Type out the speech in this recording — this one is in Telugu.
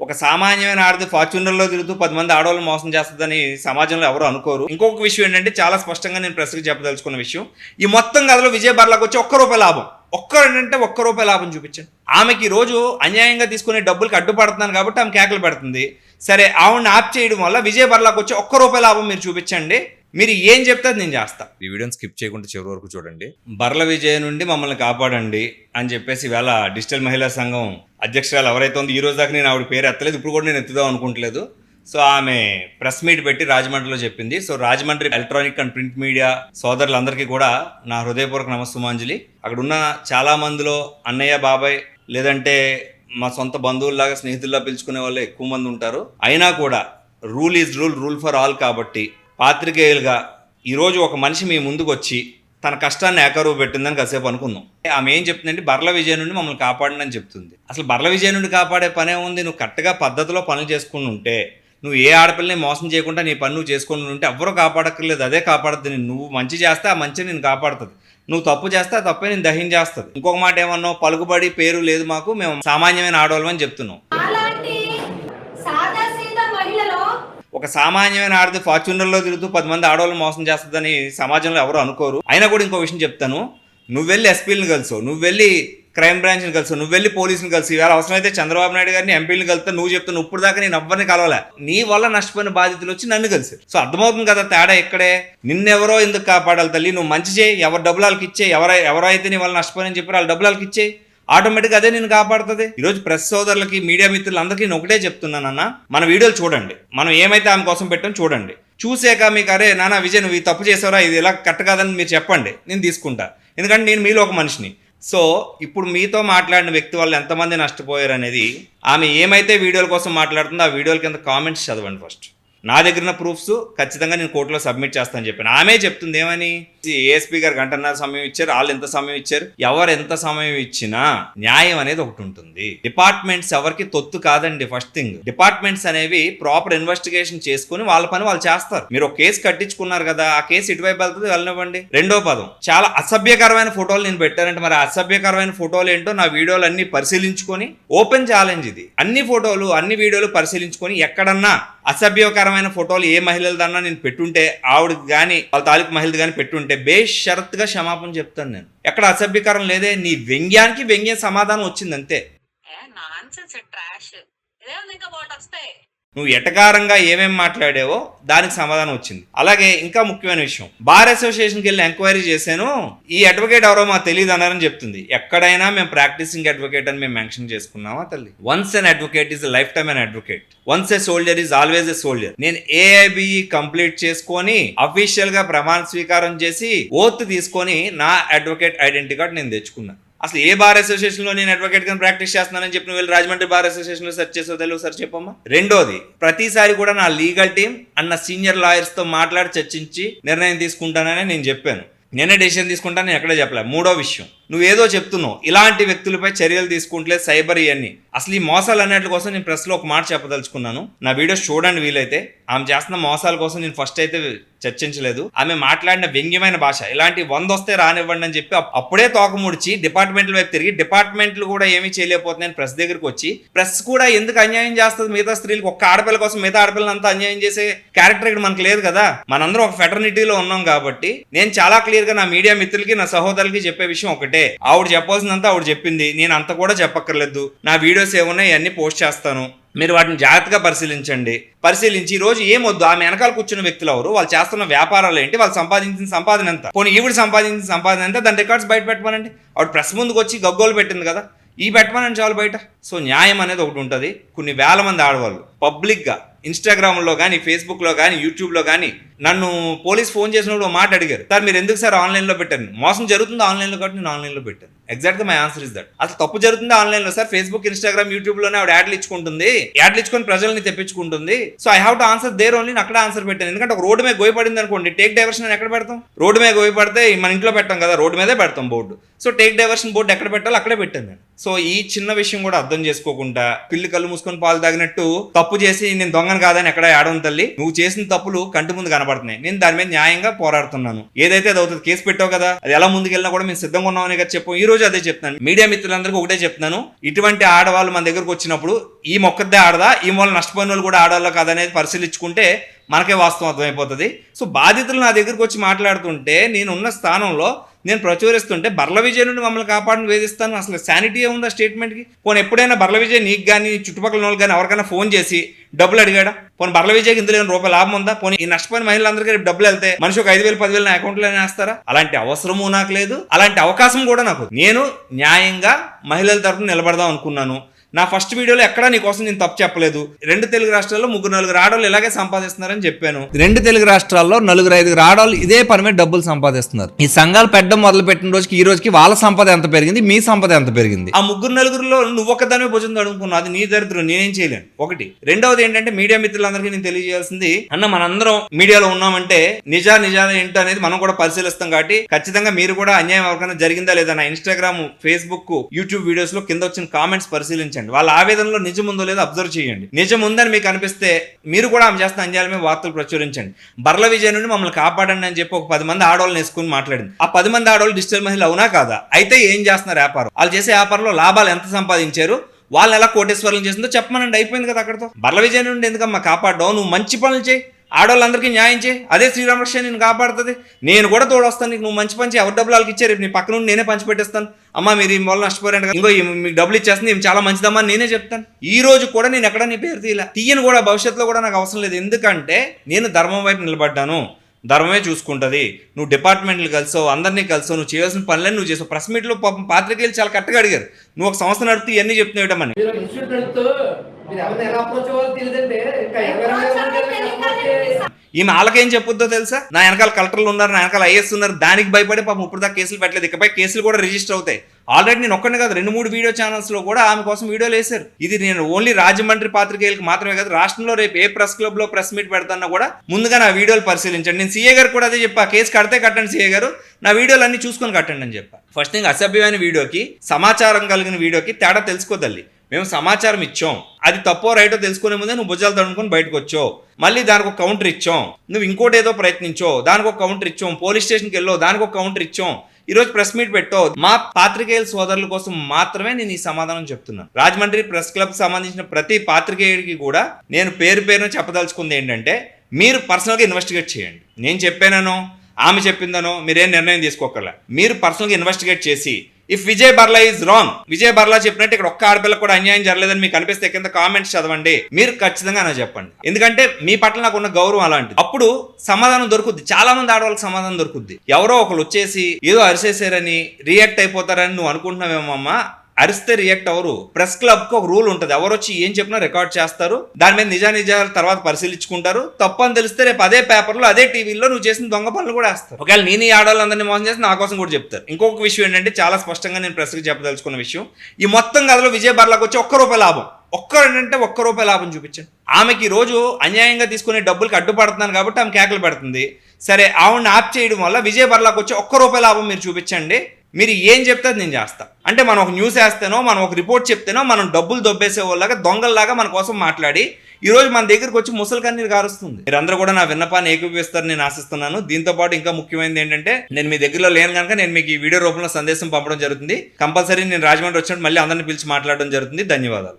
ఒక సామాన్యమైన ఆడది ఫార్చ్యూనర్లో తిరుగుతూ 10 మంది ఆడవాళ్ళు మోసం చేస్తుందని సమాజంలో ఎవరు అనుకోరు. ఇంకొక విషయం ఏంటంటే చాలా స్పష్టంగా నేను ప్రెస్కి చెప్పదలుచుకున్న విషయం, ఈ మొత్తం కథలో విజయ బర్లాకు వచ్చి ₹1 లాభం. ₹1 లాభం చూపించండి. ఆమెకి ఈ రోజు అన్యాయంగా తీసుకునే డబ్బులకి అడ్డుపడుతున్నాను కాబట్టి ఆమె కేకలు పెడుతుంది. సరే, ఆవిడని ఆప్ చేయడం వల్ల విజయ బర్లాకు వచ్చి ₹1 లాభం మీరు చూపించండి. మీరు ఏం చెప్తే నేను చేస్తా. ఈ వీడియోని స్కిప్ చేయకుండా చివరి వరకు చూడండి. బర్ల విజయ నుండి మమ్మల్ని కాపాడండి అని చెప్పేసి ఇవాళ డిజిటల్ మహిళా సంఘం అధ్యక్షురాలు ఎవరైతే ఉందో ఈ రోజు దాకా నేను ఆవిడ పేరు ఎత్తలేదు, ఇప్పుడు కూడా నేను ఎత్తుదాం అనుకుంటలేదు. సో ఆమె ప్రెస్ మీట్ పెట్టి రాజమండ్రిలో చెప్పింది. So Rajahmundry electronic and print media సోదరులందరికీ కూడా నా హృదయపూర్వక నమస్సుమాంజలి. అక్కడ ఉన్న చాలా మందిలో అన్నయ్య, బాబాయ్ లేదంటే మా సొంత బంధువుల్లాగా స్నేహితుల్లా పిలుచుకునే వాళ్ళు ఎక్కువ మంది ఉంటారు. అయినా కూడా rule is rule for all కాబట్టి పాత్రికేయులుగా ఈరోజు ఒక మనిషి మీ ముందుకు వచ్చి తన కష్టాన్ని ఏకరువు పెట్టిందని కాసేపు అనుకుందాం. ఆమె ఏం చెప్తుందంటే బర్ల విజయ నుండి మమ్మల్ని కాపాడండి అని చెప్తుంది. అసలు బర్ల విజయ నుండి కాపాడే పనే ఉంది. నువ్వు కరెక్ట్గా పద్ధతిలో పనులు చేసుకుని ఉంటే, నువ్వు ఏ ఆడపిల్లని మోసం చేయకుండా నీ పని నువ్వు చేసుకుని ఉంటే ఎవ్వరూ కాపాడక్కర్లేదు, అదే కాపాడుతుంది. నువ్వు మంచి చేస్తే ఆ మంచి నేను కాపాడుతుంది, నువ్వు తప్పు చేస్తే ఆ తప్పే నేను దహించేస్తుంది. ఇంకొక మాట ఏమన్నావు, పలుకుబడి పేరు లేదు మాకు, మేము సామాన్యమైన ఆడవాళ్ళం అని చెప్తున్నావు. ఒక సామాన్యమైన ఆడది ఫార్చ్యూనర్లో తిరుగుతూ 10 మంది ఆడవాళ్ళు మోసం చేస్తుందని సమాజంలో ఎవరు అనుకోరు. అయినా కూడా ఇంకో విషయం చెప్తాను, నువ్వు వెళ్ళి ఎస్పీలను కలుసు, నువ్వు వెళ్ళి క్రైమ్ బ్రాంచ్ని కలుసు, నువ్వు వెళ్ళి పోలీసుని కలిసి, ఇవాళ అవసరమైతే చంద్రబాబు నాయుడు గారిని ఎంపీలను కలుస్తా, నువ్వు చెప్తాను ఇప్పుడు దాకా నేను ఎవ్వరిని కలవలే, నీ వల్ల నష్టపోయిన బాధితులు వచ్చి నన్ను కలిసి. సో అర్థమవుతుంది కదా తేడా ఎక్కడే. నిన్నెవరో ఎందుకు కాపాడాలి తల్లి, నువ్వు మంచి చేయి, ఎవరు డబ్బులు వాళ్ళకి ఇచ్చే, ఎవరైతే నీ వల్ల నష్టపోయినని చెప్పి వాళ్ళ డబ్బులు వాళ్ళకి ఇచ్చే, ఆటోమేటిక్గా అదే నేను కాపాడుతుంది. ఈరోజు ప్రెస్ సోదరులకి, మీడియా మిత్రులందరికీ నేను ఒకటే చెప్తున్నానన్న, మన వీడియోలు చూడండి, మనం ఏమైతే ఆమె కోసం పెట్టాం చూడండి. చూసాక మీకు అరే నాన్న విజయ్ నువ్వు ఈ తప్పు చేసావురా, ఇది ఇలా కరెక్ట్ కాదని మీరు చెప్పండి, నేను తీసుకుంటా. ఎందుకంటే నేను మీలో ఒక మనిషిని. సో ఇప్పుడు మీతో మాట్లాడిన వ్యక్తి వల్ల ఎంతమంది నష్టపోయారు అనేది, ఆమె ఏమైతే వీడియోల కోసం మాట్లాడుతుందో ఆ వీడియోల కింద కామెంట్స్ చదవండి ఫస్ట్. నా దగ్గర ఉన్న ప్రూఫ్స్ ఖచ్చితంగా నేను కోర్టులో సబ్మిట్ చేస్తానని చెప్పాను. ఆమె చెప్తుంది ఏమని, ఏఎస్పీ గారు 1.5 గంట సమయం ఇచ్చారు, వాళ్ళు ఎంత సమయం ఇచ్చారు, ఎవరు ఎంత సమయం ఇచ్చినా న్యాయం అనేది ఒకటి ఉంటుంది. డిపార్ట్మెంట్స్ ఎవరికి తొత్తు కాదండి. ఫస్ట్ థింగ్, డిపార్ట్మెంట్స్ అనేవి ప్రాపర్ ఇన్వెస్టిగేషన్ చేసుకుని వాళ్ళ పని వాళ్ళు చేస్తారు. మీరు ఒక కేసు కట్టించుకున్నారు కదా, ఆ కేసు ఇటువైపు వెళ్తుంది, వెళ్ళనివ్వండి. రెండో పదం, చాలా అసభ్యకరమైన ఫోటోలు నేను పెట్టానంటే మరి అసభ్యకరమైన ఫోటోలు ఏంటో నా వీడియోలు అన్ని పరిశీలించుకొని, ఓపెన్ ఛాలెంజ్ ఇది, అన్ని ఫోటోలు అన్ని వీడియోలు పరిశీలించుకొని ఎక్కడన్నా అసభ్యకరమైన ఫోటోలు ఏ మహిళలదన్నా నేను పెట్టుంటే, ఆవిడకి కానీ వాళ్ళ తాలూకు మహిళది కానీ పెట్టుంటే బేషరత్తుగా క్షమాపణ చెప్తాను నేను. ఎక్కడ అసభ్యకరం లేదే, నీ వ్యంగ్యానికి వ్యంగ్య సమాధానం వచ్చింది అంతే. నువ్వు ఎటకారంగా ఏమేమి మాట్లాడావో దానికి సమాధానం వచ్చింది. అలాగే ఇంకా ముఖ్యమైన విషయం, బార్ అసోసియేషన్కి వెళ్ళి ఎంక్వైరీ చేశాను, ఈ అడ్వకేట్ ఎవరో మాకు తెలియదు అన్నారని చెప్తుంది. ఎక్కడైనా మేము ప్రాక్టీసింగ్ అడ్వకేట్ అని మేము మెన్షన్ చేసుకున్నామా తల్లి? Once an advocate is life time an advocate, once A soldier is always a soldier. నేను ఏఐబిఈ కంప్లీట్ చేసుకొని అఫీషియల్ గా ప్రమాణ స్వీకారం చేసి ఓత్ తీసుకొని నా అడ్వకేట్ ఐడెంటిటీ కార్డ్ నేను తెచ్చుకున్నాను. అసలు ఏ బార్ అసోసియేషన్ లో నేను అడ్వకేట్ గా ప్రాక్టీస్ చేస్తున్నానని చెప్పి నువ్వు వెళ్ళి రాజమండ్రి బార్ అసోసియేషన్ లో సెర్చ్ చేసో తెలియదు సార్ చెప్పమ్మా. రెండోది, ప్రతిసారి కూడా నా లీగల్ టీం అన్న సీనియర్ లాయర్స్ తో మాట్లాడి చర్చించి నిర్ణయం తీసుకుంటానని నేను చెప్పాను. నేనే డెసిషన్ తీసుకుంటాను, నేను ఎక్కడే చెప్పలేదు. మూడో విషయం, నువ్వేదో చెప్తున్నావు ఇలాంటి వ్యక్తులపై చర్యలు తీసుకుంటలేదు సైబర్ ఇవన్నీ. అసలు ఈ మోసాలు అన్నిటి కోసం నేను ప్రెస్లో ఒక మాట చెప్పదలుచుకున్నాను. నా వీడియోస్ చూడండి వీలైతే. ఆమె చేస్తున్న మోసాల కోసం నేను ఫస్ట్ అయితే చర్చించలేదు. ఆమె మాట్లాడిన వ్యంగ్యమైన భాష, ఇలాంటి 100 వస్తే రానివ్వండి అని చెప్పి అప్పుడే తోకముడిచి డిపార్ట్మెంట్ల వైపు తిరిగి, డిపార్ట్మెంట్లు కూడా ఏమీ చేయలేకపోతున్నాయి ప్రెస్ దగ్గరికి వచ్చి, ప్రెస్ కూడా ఎందుకు అన్యాయం చేస్తుంది మిగతా స్త్రీలకు, ఒక్క ఆడపిల్ల కోసం మిగతా ఆడపిల్లంతా అన్యాయం చేసే క్యారెక్టర్ ఇక్కడ మనకు లేదు కదా. మనందరం ఒక ఫెటర్నిటీలో ఉన్నాం కాబట్టి నేను చాలా క్లియర్ గా నా మీడియా మిత్రులకి, నా సహోదరులకి చెప్పే విషయం ఒకటే, ఆవిడ చెప్పాల్సిందంతా ఆవిడ చెప్పింది, నేను అంత కూడా చెప్పక్కర్లేదు. నా వీడియోస్ ఏమున్నాయి ఇవన్నీ పోస్ట్ చేస్తాను, మీరు వాటిని జాగ్రత్తగా పరిశీలించండి. పరిశీలించి ఈ రోజు ఏమొద్దు, ఆమె వెనకాల కూర్చున్న వ్యక్తులు ఎవరు, వాళ్ళు చేస్తున్న వ్యాపారాలు ఏంటి, వాళ్ళు సంపాదించిన సంపాదన ఎంత, పోనీ ఈవిడ సంపాదించిన సంపాదన ఎంత, దాని రికార్డ్స్ బయట పెట్టమనండి. ఆవిడ ప్రెస్ ముందుకు వచ్చి గగ్గోలు పెట్టింది కదా, ఈ పెట్టమనండి చాలు బయట. సో న్యాయం అనేది ఒకటి ఉంటుంది. కొన్ని వేల మంది ఆడవాళ్ళు పబ్లిక్గా ఇన్స్టాగ్రామ్లో కానీ, ఫేస్బుక్లో కానీ, యూట్యూబ్లో కానీ నన్ను పోలీస్ ఫోన్ చేసినప్పుడు మాట అడిగారు, సార్ మీరు ఎందుకు సార్ ఆన్లైన్లో పెట్టారు, మోసం జరుగుతుంది ఆన్లైన్లో కాబట్టి నేను ఆన్లైన్లో పెట్టాను. ఎగ్జాక్ట్గా మై ఆన్సర్ ఇస్ దట్. అసలు తప్పు జరుగుతుంది ఆన్లైన్లో సార్, ఫేస్బుక్, ఇన్స్టాగ్రామ్, యూట్యూబ్లోనే ఆవిడ యాడ్లు ఇచ్చుకుంటుంది, యాడ్లు ఇచ్చుకొని ప్రజల్ని తెప్పించుకుంటుంది. So I have to answer there only, అక్కడ ఆన్సర్ పెట్టాను. ఎందుకంటే ఒక రోడ్డు మీద గోయపడింది అనుకోండి, టేక్ డైవర్షన్ ఎక్కడ పెడతాం? రోడ్డు మీద గోయపడితే మన ఇంట్లో పెట్టాం కదా, రోడ్డు మీదే పెడతాం board. So take diversion board ఎక్కడ పెట్టాలో అక్కడే పెట్టాను నేను. సో ఈ చిన్న విషయం కూడా అర్థం అర్థం చేసుకోకుండా పిల్లి కళ్ళు మూసుకొని పాలు తాగినట్టు తప్పు చేసి నేను దొంగను కాదని ఎక్కడ ఏడవం తల్లి, నువ్వు చేసిన తప్పులు కంటి ముందు కనబడుతున్నాయి. నేను దాని మీద న్యాయంగా పోరాడుతున్నాను. ఏదైతే అది అవుతుంది, కేసు పెట్టావు కదా, అది ఎలా ముందుకెళ్ళినా కూడా మేము సిద్ధంగా ఉన్నామని కదా చెప్పాం. ఈ రోజు అదే చెప్తున్నాను. మీడియా మిత్రులందరికీ ఒకటే చెప్తున్నాను, ఇటువంటి ఆడవాళ్ళు మన దగ్గరకు వచ్చినప్పుడు ఈ మొక్కద్దే ఆడదా, ఈ మూల నష్టపోయిన వాళ్ళు కూడా ఆడవాళ్ళ కాదనేది పరిశీలించుకుంటే మనకే వాస్తవం అర్థమైపోతుంది. సో బాధితులు నా దగ్గరకు వచ్చి మాట్లాడుతుంటే నేనున్న స్థానంలో నేను ప్రచురిస్తుంటే బర్ల విజయ్ నుండి మమ్మల్ని కాపాడిని వేధిస్తాను, అసలు శానిటీ ఉందా స్టేట్మెంట్కి? పోనీ ఎప్పుడైనా బర్ల విజయ్ నీకు కానీ చుట్టుపక్కల వాళ్ళకి కానీ ఎవరికైనా ఫోన్ చేసి డబ్బులు అడిగాడా? పోనీ బర్ల విజయ్కి ఇందులో రూపాయలు లాభం ఉందా? పోనీ ఈ నష్టపోయిన మహిళలందరికీ డబ్బులు వెళ్తే మనిషి ఒక 5,000 10,000 నా అకౌంట్లోనే వేస్తారా? అలాంటి అవసరము నాకు లేదు, అలాంటి అవకాశం కూడా నాకు. నేను న్యాయంగా మహిళల తరఫున నిలబడదాం అనుకున్నాను. నా ఫస్ట్ వీడియోలో ఎక్కడా నీ కోసం నేను తప్పు చెప్పలేదు. 2 తెలుగు రాష్ట్రాల్లో 3-4 ఆడవాళ్ళు ఇలాగే సంపాదిస్తున్నారని చెప్పాను. 2 తెలుగు రాష్ట్రాల్లో 4-5 ఆడవాళ్ళు ఇదే పని మీద డబ్బులు సంపాదిస్తున్నారు. ఈ సంఘాలు పెట్టడం మొదలు పెట్టిన రోజుకి ఈ రోజుకి వాళ్ళ సంపద ఎంత పెరిగింది, మీ సంపద ఎంత పెరిగింది? ఆ 3-4లో నువ్వు ఒక్కదానివే భుజం అడుగుకున్నావు, అది నీ దరిద్రం, నేనేం చేయలేను. ఒకటి. రెండవది ఏంటంటే మీడియా మిత్రులందరికీ నేను తెలియజేయాల్సింది, అన్న మనందరం మీడియాలో ఉన్నామంటే నిజాలు ఏంటో అనేది మనం కూడా పరిశీలిస్తాం. కాబట్టి ఖచ్చితంగా మీరు కూడా అన్యాయం ఎవరికైనా జరిగిందా లేదా నా ఇన్స్టాగ్రామ్, ఫేస్బుక్, యూట్యూబ్ వీడియోస్ లో కింద వచ్చిన కామెంట్స్ పరిశీలించండి. వాళ్ళ ఆవేదనలో నిజం ఉందో లేదో అబ్జర్వ్ చేయండి. నిజం ఉందని మీకు అనిపిస్తే మీరు కూడా ఆమె చేస్తున్న అన్యాయాల మీద వార్తలు ప్రచురించండి. బర్ల విజయ్ నుండి మమ్మల్ని కాపాడండి అని చెప్పి ఒక 10 మంది ఆడవాళ్ళని వేసుకుని మాట్లాడింది. ఆ 10 మంది ఆడవాళ్ళు డిజిటల్ మహిళలు అవునా కాదా? అయితే ఏం చేస్తున్నారు వ్యాపారం? వాళ్ళు చేసే వ్యాపారంలో లాభాలు ఎంత సంపాదించారు, వాళ్ళని ఎలా కోటేశ్వరులు చేసిందో చెప్పమనండి, అయిపోయింది కదా అక్కడతో. బర్ల విజయ్ నుండి ఎందుకమ్మా కాపాడడం? నువ్వు మంచి పనులు చేయి, ఆడవాళ్ళందరికీ న్యాయం చేయి, అదే శ్రీరామకృష్ణ నేను కాపాడుతుంది. నేను కూడా తోడొస్తాను నీకు. నువ్వు మంచి పని ఎవరి డబ్బులు వాళ్ళకి ఇచ్చారు, నీ పక్క నుండి నేనే పంచి పెట్టేస్తాను. అమ్మా మీరు ఈ వల్ల నష్టపోయారంట, ఇంకో మీకు డబ్బులు ఇచ్చేస్తుంది, ఇవి చాలా మంచిదమ్మా నేనే చెప్తాను. ఈ రోజు కూడా నేను ఎక్కడ నీ పేరు తీయను కూడా, భవిష్యత్తులో కూడా నాకు అవసరం లేదు. ఎందుకంటే నేను ధర్మం వైపు నిలబడ్డాను, ధర్మమే చూసుకుంటుంది. నువ్వు డిపార్ట్మెంట్లు కలిసావు, అందరినీ కలిసావు, నువ్వు చేయాల్సిన పనులని నువ్వు చేసావు. ప్రెస్ మీట్లో పాత్రికేయులు చాలా కరెక్ట్గా అడిగారు, నువ్వు ఒక సంస్థ నడుపుతూ ఇవన్నీ చెప్తున్నావు. ఈమె వాళ్ళకేం చెప్పొద్దో తెలుసా? నా వెనకాల కలెక్టర్లు ఉన్నారు, నా వెనకాల ఐఎస్ ఉన్నారు, దానికి భయపడి పాపం ఇప్పుడు దాకా కేసులు పెట్టలేదు. ఇకపై కేసులు కూడా రిజిస్టర్ అవుతాయి. ఆల్రెడీ నేను ఒక్కనే కాదు 2-3 వీడియో ఛానల్స్ లో కూడా ఆమె కోసం వీడియోలు వేశారు. ఇది నేను ఓన్లీ రాజమండ్రి పాత్రికేయులకు మాత్రమే కాదు, రాష్ట్రంలో రేపు ఏ ప్రెస్ క్లబ్ లో ప్రెస్ మీట్ పెడతానో కూడా ముందుగా నా వీడియోలు పరిశీలించండి. నేను సీఏ గారు కూడా అదే చెప్పా, కేసు కడితే కట్టండి సీఏ గారు, నా వీడియోలు అన్ని చూసుకొని కట్టండి అని చెప్పా. ఫస్ట్ థింగ్, అసభ్యమైన వీడియోకి సమాచారం కలిగిన వీడియోకి తేడా తెలుసుకోదల్లి. మేము సమాచారం ఇచ్చాం, అది తప్పో రైటో తెలుసుకునే ముందే నువ్వు భుజాలు తడుముకొని బయటకు వచ్చావు. మళ్ళీ దానికి ఒక కౌంటర్ ఇచ్చాం. నువ్వు ఇంకోటి ఏదో ప్రయత్నించో, దానికి ఒక కౌంటర్ ఇచ్చాం. పోలీస్ స్టేషన్కి వెళ్ళావు, దానికి ఒక కౌంటర్ ఇచ్చాం. ఈరోజు ప్రెస్ మీట్ పెట్టో. మా పాత్రికేయుల సోదరుల కోసం మాత్రమే నేను ఈ సమాధానం చెప్తున్నాను. రాజమండ్రి ప్రెస్ క్లబ్ సంబంధించిన ప్రతి పాత్రికేయుడికి కూడా నేను పేరున చెప్పదలుచుకుంది ఏంటంటే, మీరు పర్సనల్గా ఇన్వెస్టిగేట్ చేయండి. నేను చెప్పానో ఆమె చెప్పిందనో మీరేం నిర్ణయం తీసుకోకర్లే. మీరు పర్సనల్గా ఇన్వెస్టిగేట్ చేసి if Vijay Barla is wrong, Vijay Barla చెప్పినట్టు ఇక్కడ ఒక్క ఆడపిల్లకు కూడా అన్యాయం జరగలేదని మీకు అనిపిస్తే కింద కామెంట్స్ చదవండి. మీరు ఖచ్చితంగా నాకు చెప్పండి, ఎందుకంటే మీ పట్ల నాకు ఉన్న గౌరవం అలాంటిది. అప్పుడు సమాధానం దొరుకుద్ది. చాలా మంది ఆడవాళ్ళకి సమాధానం దొరుకుద్ది. ఎవరో ఒకరు వచ్చేసి ఏదో అరిసేసారని రియాక్ట్ అయిపోతారని నువ్వు అనుకుంటున్నావేమో అమ్మా. అరిస్తే రియాక్ట్ అవరు. ప్రెస్ క్లబ్ కి ఒక రూల్ ఉంటుంది, ఎవరు వచ్చి ఏం చెప్పినా రికార్డ్ చేస్తారు, దాని మీద నిజాలు తర్వాత పరిశీలించుకుంటారు. తప్పు అని తెలిస్తే రేపు అదే పేపర్లో అదే టీవీలో నువ్వు చేసిన దొంగ పనులు కూడా వేస్తారు. ఒకవేళ నేను ఈ ఆడవాళ్ళందరినీ మోసం చేసి నా కోసం కూడా చెప్తారు. ఇంకొక విషయం ఏంటంటే, చాలా స్పష్టంగా నేను ప్రెస్కి చెప్పదలుచుకున్న విషయం, ఈ మొత్తం కథలో విజయ్ బర్లాకు వచ్చి ₹1 లాభం, ₹1 లాభం చూపించండి. ఆమెకి ఈ రోజు అన్యాయంగా తీసుకునే డబ్బులకి అడ్డుపడుతున్నాను కాబట్టి ఆమె కేకలు పెడుతుంది. సరే, ఆవిడని ఆప్ చేయడం వల్ల విజయ్ బర్లాకు వచ్చి ₹1 లాభం మీరు చూపించండి. మీరు ఏం చెప్తే నేను చేస్తా. అంటే మనం ఒక న్యూస్ వేస్తేనో, మనం ఒక రిపోర్ట్ చెప్తేనో, మనం డబ్బులు దొబ్బేసే వాళ్ళగా దొంగల్లాగా మన కోసం మాట్లాడి ఈ రోజు మన దగ్గరికి వచ్చి ముసలి కన్నీరు గారుస్తుంది. మీరందరూ కూడా నా విన్నపాన్ని ఏకీపిస్తారని నేను ఆశిస్తున్నాను. దీంతో పాటు ఇంకా ముఖ్యమైనది ఏంటంటే, నేను మీ దగ్గరలో లేను కనుక నేను మీకు ఈ వీడియో రూపంలో సందేశం పంపడం జరుగుతుంది. కంపల్సరీ నేను రాజమండ్రి వచ్చినట్టు మళ్ళీ అందరిని పిలిచి మాట్లాడడం జరుగుతుంది. ధన్యవాదాలు.